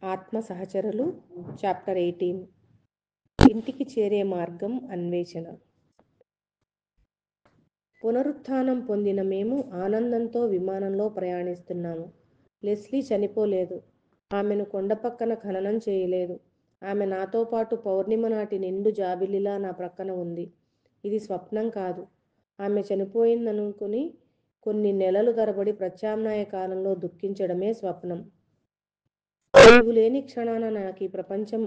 ఆత్మ సహచరులు చాప్టర్ 18 ఇంటికి చేరే మార్గం అన్వేషణ. పునరుత్థానం పొందిన మేము ఆనందంతో విమానంలో ప్రయాణిస్తున్నాము. లెస్లీ చనిపోలేదు. ఆమెను కొండ పక్కన ఖననం చేయలేదు. ఆమె నాతో పాటు పౌర్ణిమ నాటి నిండు జాబిలిలా నా ప్రక్కన ఉంది. ఇది స్వప్నం కాదు. ఆమె చనిపోయిందనుకుని కొన్ని నెలలు తరబడి ప్రత్యామ్నాయ కాలంలో దుఃఖించడమే స్వప్నం. నీవు లేని క్షణాన నాకు ఈ ప్రపంచం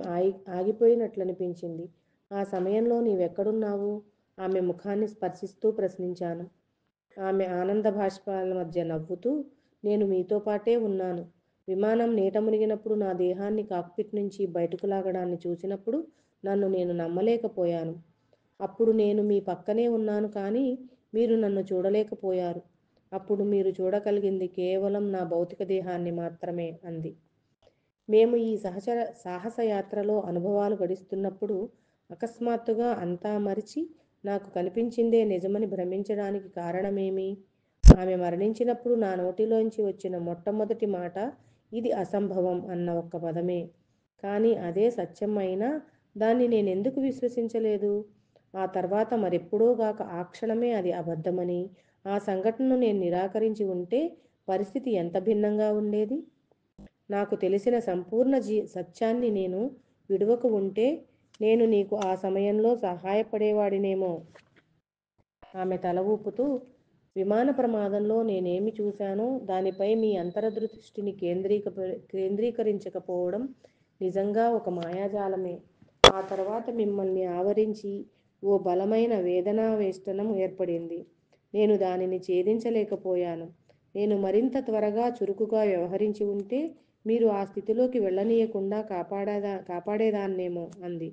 ఆగిపోయినట్లనిపించింది. ఆ సమయంలో నీవెక్కడున్నావు? ఆమె ముఖాన్ని స్పర్శిస్తూ ప్రశ్నించాను. ఆమె ఆనంద భాష్పాల మధ్య నవ్వుతూ, నేను మీతో పాటే ఉన్నాను. విమానం నీట మునిగినప్పుడు నా దేహాన్ని కాక్పిట్ నుంచి బయటకు లాగడాన్ని చూసినప్పుడు నన్ను నేను నమ్మలేకపోయాను. అప్పుడు నేను మీ పక్కనే ఉన్నాను, కానీ మీరు నన్ను చూడలేకపోయారు. అప్పుడు మీరు చూడగలిగింది కేవలం నా భౌతిక దేహాన్ని మాత్రమే అంది. మేము ఈ సాహసయాత్రలో అనుభవాలు గడిస్తున్నప్పుడు అకస్మాత్తుగా అంతా మరిచి నాకు కనిపించిందే నిజమని భ్రమించడానికి కారణమేమి? ఆమె మరణించినప్పుడు నా నోటిలోంచి వచ్చిన మొట్టమొదటి మాట ఇది అసంభవం అన్న ఒక్క పదమే. కానీ అదే సత్యం అయినా దాన్ని నేనెందుకు విశ్వసించలేదు? ఆ తర్వాత మరెప్పుడోగాక ఆ క్షణమే అది అబద్ధమని, ఆ సంఘటనను నేను నిరాకరించి ఉంటే పరిస్థితి ఎంత భిన్నంగా ఉండేది? నాకు తెలిసిన సంపూర్ణ సత్యాన్ని నేను విడువకు ఉంటే నేను నీకు ఆ సమయంలో సహాయపడేవాడినేమో. ఆమె తల ఊపుతూ, విమాన ప్రమాదంలో నేనేమి చూశానో దానిపై మీ అంతర్దృష్టిని కేంద్రీకరించకపోవడం నిజంగా ఒక మాయాజాలమే. ఆ తర్వాత మిమ్మల్ని ఆవరించి ఓ బలమైన వేదనావేష్టనం ఏర్పడింది. నేను దానిని ఛేదించలేకపోయాను. నేను మరింత త్వరగా చురుకుగా వ్యవహరించి ఉంటే మీరు ఆ స్థితిలోకి వెళ్ళనీయకుండా కాపాడేదాన్నేమో అంది.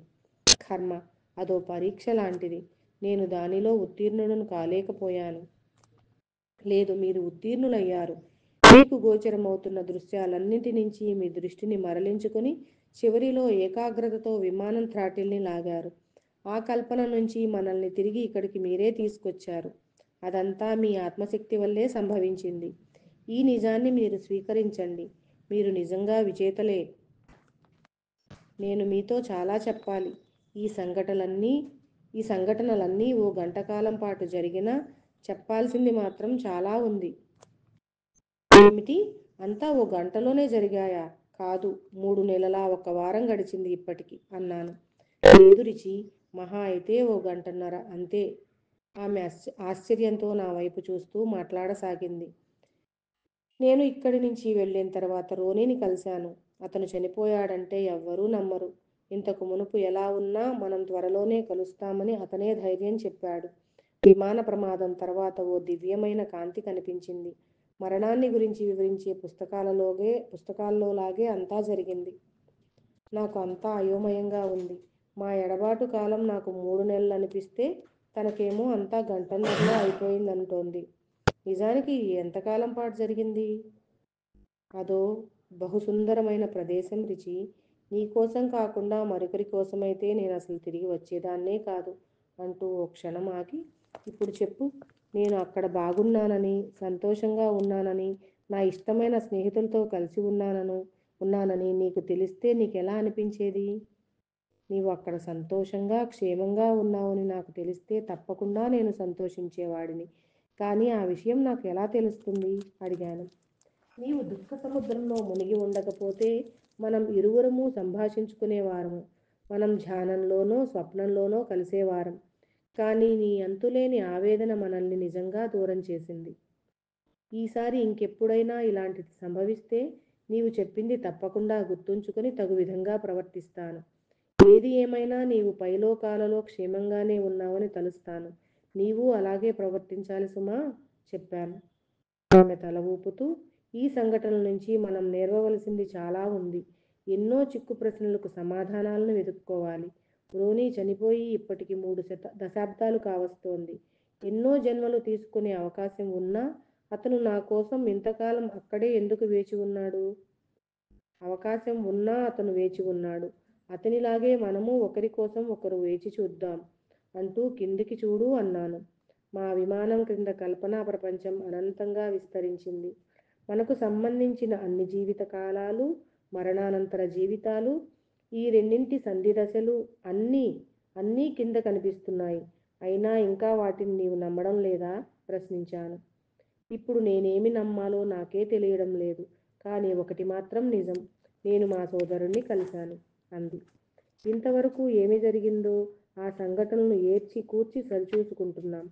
కర్మ, అదో పరీక్ష లాంటిది. నేను దానిలో ఉత్తీర్ణులను కాలేకపోయాను. లేదు, మీరు ఉత్తీర్ణులయ్యారు. మీకు గోచరమవుతున్న దృశ్యాలన్నింటి నుంచి మీ దృష్టిని మరలించుకొని చివరిలో ఏకాగ్రతతో విమానం థ్రాటిల్ని లాగారు. ఆ కల్పన నుంచి మనల్ని తిరిగి ఇక్కడికి మీరే తీసుకొచ్చారు. అదంతా మీ ఆత్మశక్తి వల్లే సంభవించింది. ఈ నిజాన్ని మీరు స్వీకరించండి. మీరు నిజంగా విజేతలే. నేను మీతో చాలా చెప్పాలి. ఈ సంఘటనలన్నీ ఓ గంటకాలం పాటు జరిగినా చెప్పాల్సింది మాత్రం చాలా ఉంది. ఏమిటి? అంతా ఓ గంటలోనే జరిగాయా? కాదు, 3 నెలల 1 వారం గడిచింది ఇప్పటికి అన్నాను. లేదు రిచి, మహా అయితే ఓ గంటన్నర అంతే. ఆమె ఆశ్చర్యంతో నా వైపు చూస్తూ మాట్లాడసాగింది. నేను ఇక్కడి నుంచి వెళ్ళిన తర్వాత రోనీని కలిశాను. అతను చనిపోయాడంటే ఎవ్వరూ నమ్మరు. ఇంతకు మునుపు ఎలా ఉన్నా మనం త్వరలోనే కలుస్తామని అతనే ధైర్యం చెప్పాడు. విమాన ప్రమాదం తర్వాత ఓ దివ్యమైన కాంతి కనిపించింది. మరణాన్ని గురించి వివరించే పుస్తకాల్లోలాగే అంతా జరిగింది. నాకు అంతా అయోమయంగా ఉంది. మా ఎడబాటు కాలం నాకు 3 నెలలు అనిపిస్తే తనకేమో అంతా గంటన్నరలో అయిపోయిందంటోంది. నిజానికి ఎంతకాలం పాటు జరిగింది? అదో బహుసుందరమైన ప్రదేశం రిచి. నీకోసం కాకుండా మరొకరి కోసమైతే నేను అసలు తిరిగి వచ్చేదాన్నే కాదు అంటూ ఓ క్షణం ఆగి, ఇప్పుడు చెప్పు. నేను అక్కడ బాగున్నానని, సంతోషంగా ఉన్నానని, నా ఇష్టమైన స్నేహితులతో కలిసి ఉన్నానని నీకు తెలిస్తే నీకెలా అనిపించేది? నీవు అక్కడ సంతోషంగా క్షేమంగా ఉన్నావని నాకు తెలిస్తే తప్పకుండా నేను సంతోషించేవాడిని. కానీ ఆ విషయం నాకు ఎలా తెలుస్తుంది? అడిగాను. నీవు దుఃఖ సముద్రంలో మునిగి ఉండకపోతే మనం ఇరువురము సంభాషించుకునేవారము. మనం ధ్యానంలోనో స్వప్నంలోనో కలిసేవారం. కానీ నీ అంతులేని ఆవేదన మనల్ని నిజంగా దూరం చేసింది. ఈసారి ఇంకెప్పుడైనా ఇలాంటిది సంభవిస్తే నీవు చెప్పింది తప్పకుండా గుర్తుంచుకొని తగు విధంగా ప్రవర్తిస్తాను. ఏది ఏమైనా నీవు పైలోకాలలో క్షేమంగానే ఉన్నావని తలుస్తాను. నీవు అలాగే ప్రవర్తించాలి సుమా, చెప్పాను. ఆమె తల ఊపుతూ, ఈ సంఘటనల నుంచి మనం నేర్వవలసింది చాలా ఉంది. ఎన్నో చిక్కు ప్రశ్నలకు సమాధానాలను వెతుక్కోవాలి. రోనీ చనిపోయి ఇప్పటికి 3 దశాబ్దాలు కావస్తోంది. ఎన్నో జన్మలు తీసుకునే అవకాశం ఉన్నా అతను నా కోసం ఇంతకాలం అక్కడే ఎందుకు వేచి ఉన్నాడు? అవకాశం ఉన్నా అతను వేచి ఉన్నాడు. అతనిలాగే మనము ఒకరి కోసం ఒకరు వేచి చూద్దాం అంటూ కిందికి చూడు అన్నాను. మా విమానం క్రింద కల్పనా ప్రపంచం అనంతంగా విస్తరించింది. మనకు సంబంధించిన అన్ని జీవిత కాలాలు మరణానంతర జీవితాలు, ఈ రెండింటి సంధి దశలు అన్నీ అన్నీ కింద కనిపిస్తున్నాయి. అయినా ఇంకా వాటిని నీవు నమ్మడం లేదా? ప్రశ్నించాను. ఇప్పుడు నేనేమి నమ్మాలో నాకే తెలియడం లేదు. కానీ ఒకటి మాత్రం నిజం, నేను మా సోదరుణ్ణి కలిశాను అంది. ఇంతవరకు ఏమి జరిగిందో ఆ సంఘటనలను ఏర్చి కూర్చి సరిచూసుకుంటున్నాం.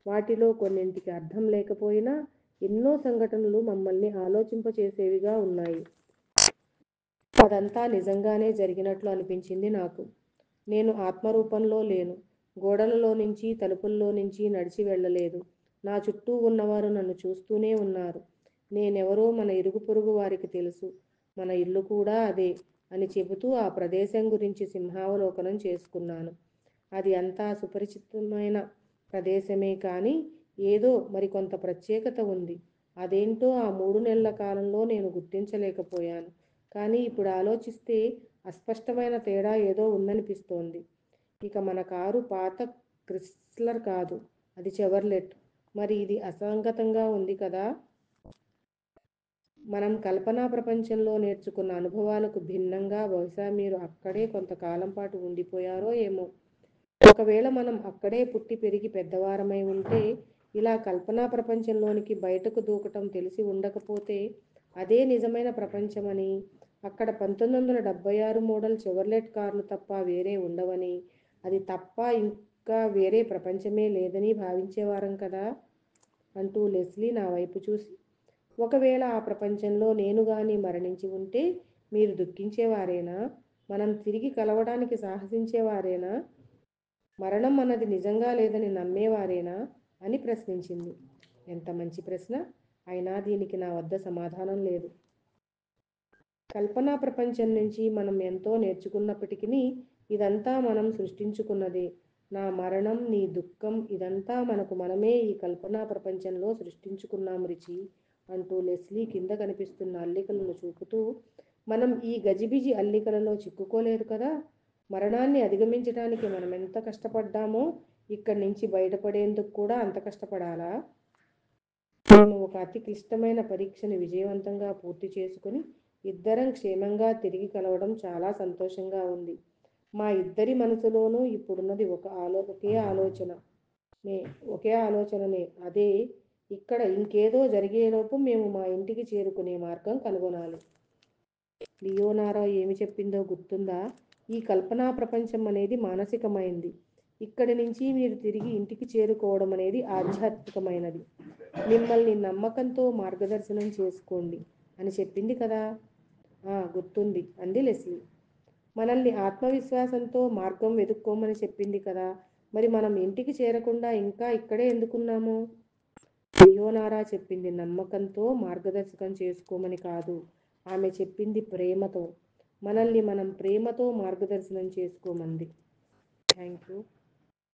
వాటిలో కొన్నింటికి అర్థం లేకపోయినా ఎన్నో సంఘటనలు మమ్మల్ని ఆలోచింపచేసేవిగా ఉన్నాయి. అదంతా నిజంగానే జరిగినట్లు అనిపించింది నాకు. నేను ఆత్మరూపంలో లేను. గోడలలో నుంచి తలుపుల్లో నుంచి నడిచి వెళ్ళలేదు. నా చుట్టూ ఉన్నవారు నన్ను చూస్తూనే ఉన్నారు. నేనెవరో మన ఇరుగు పొరుగు వారికి తెలుసు. మన ఇల్లు కూడా అదే అని చెబుతూ ఆ ప్రదేశం గురించి సింహావలోకనం చేసుకున్నాను. అది అంతా సుపరిచితమైన ప్రదేశమే, కానీ ఏదో మరికొంత ప్రత్యేకత ఉంది. అదేంటో ఆ 3 నెలల కాలంలో నేను గుర్తించలేకపోయాను. కానీ ఇప్పుడు ఆలోచిస్తే అస్పష్టమైన తేడా ఏదో ఉందనిపిస్తోంది. ఇక మన కారు పాత క్రిస్లర్ కాదు, అది చెవర్లెట్. మరి ఇది అసంగతంగా ఉంది కదా. మనం కల్పనా ప్రపంచంలో నేర్చుకున్న అనుభవాలకు భిన్నంగా బహుశా మీరు అక్కడే కొంతకాలం పాటు ఉండిపోయారో ఏమో. ఒకవేళ మనం అక్కడే పుట్టి పెరిగి పెద్దవారమై ఉంటే ఇలా కల్పనా ప్రపంచంలోనికి బయటకు దూకటం తెలిసి ఉండకపోతే అదే నిజమైన ప్రపంచమని, అక్కడ 1976 మోడల్ చెవర్లెట్ కార్లు తప్ప వేరే ఉండవని, అది తప్ప ఇంకా వేరే ప్రపంచమే లేదని భావించేవారం కదా అంటూ లెస్లీ నా వైపు చూసి, ఒకవేళ ఆ ప్రపంచంలో నేను గాని మరణించి ఉంటే మీరు దుఃఖించేవారేనా? మనం తిరిగి కలవడానికి సాహసించేవారేనా? మరణం అన్నది నిజంగా లేదని నమ్మేవారేనా అని ప్రశ్నించింది. ఎంత మంచి ప్రశ్న! అయినా దీనికి నా వద్ద సమాధానం లేదు. కల్పనా ప్రపంచం నుంచి మనం ఎంతో నేర్చుకున్నప్పటికీ ఇదంతా మనం సృష్టించుకున్నదే. నా మరణం, నీ దుఃఖం, ఇదంతా మనకు మనమే ఈ కల్పనా ప్రపంచంలో సృష్టించుకున్నాం రిచీ అంటూ లెస్లీ కింద కనిపిస్తున్న అల్లికలను చూపుతూ, మనం ఈ గజిబిజి అల్లికలలో చిక్కుకోలేదు కదా. మరణాన్ని అధిగమించడానికి మనం ఎంత కష్టపడ్డామో ఇక్కడి నుంచి బయటపడేందుకు కూడా అంత కష్టపడాలా? మేము ఒక అతి క్లిష్టమైన పరీక్షను విజయవంతంగా పూర్తి చేసుకుని ఇద్దరం క్షేమంగా తిరిగి కలవడం చాలా సంతోషంగా ఉంది. మా ఇద్దరి మనసులోనూ ఇప్పుడున్నది ఒకే ఆలోచననే. అదే, ఇక్కడ ఇంకేదో జరిగేలోపు మేము మా ఇంటికి చేరుకునే మార్గం కనుగొనాలి. లియోనారా ఏమి చెప్పిందో గుర్తుందా? ఈ కల్పనా ప్రపంచం అనేది మానసికమైంది. ఇక్కడి నుంచి మీరు తిరిగి ఇంటికి చేరుకోవడం అనేది ఆధ్యాత్మికమైనది. మిమ్మల్ని నమ్మకంతో మార్గదర్శనం చేసుకోండి అని చెప్పింది కదా. గుర్తుంది అంది లెస్లీ. మనల్ని ఆత్మవిశ్వాసంతో మార్గం వెతుక్కోమని చెప్పింది కదా. మరి మనం ఇంటికి చేరకుండా ఇంకా ఇక్కడే ఎందుకున్నాము? లియోనారా చెప్పింది నమ్మకంతో మార్గదర్శకం చేసుకోమని కాదు. ఆమె చెప్పింది ప్రేమతో. మనల్ని మనం ప్రేమతో మార్గదర్శనం చేసుకోమంది. Thank you.